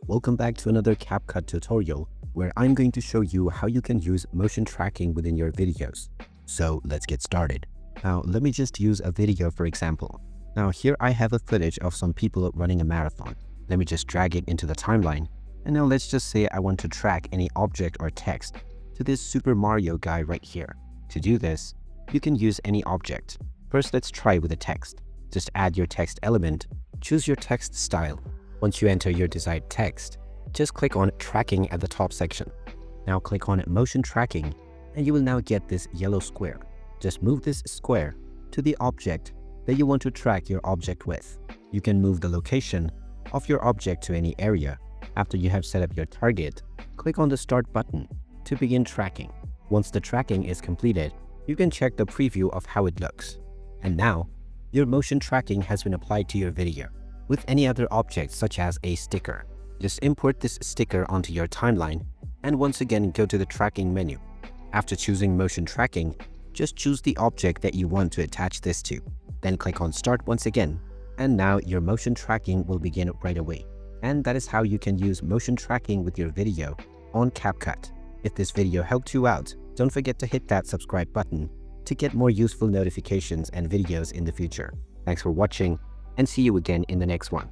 Welcome back to another CapCut tutorial where I'm going to show you how you can use motion tracking within your videos. So let's get started. Now let me just use a video for example. Now here I have a footage of some people running a marathon. Let me just drag it into the timeline. And now let's just say I want to track any object or text to this Super Mario guy right here. To do this, you can use any object. First, let's try with a text. Just add your text element, choose your text style. Once you enter your desired text, just click on Tracking at the top section. Now click on Motion Tracking, and you will now get this yellow square. Just move this square to the object that you want to track your object with. You can move the location of your object to any area. After you have set up your target, click on the Start button to begin tracking. Once the tracking is completed, you can check the preview of how it looks. And now, your motion tracking has been applied to your video. With any other object such as a sticker, just import this sticker onto your timeline and once again go to the tracking menu. After choosing motion tracking, just choose the object that you want to attach this to. Then click on Start once again, and now your motion tracking will begin right away. And that is how you can use motion tracking with your video on CapCut. If this video helped you out, don't forget to hit that subscribe button to get more useful notifications and videos in the future. Thanks for watching, and see you again in the next one.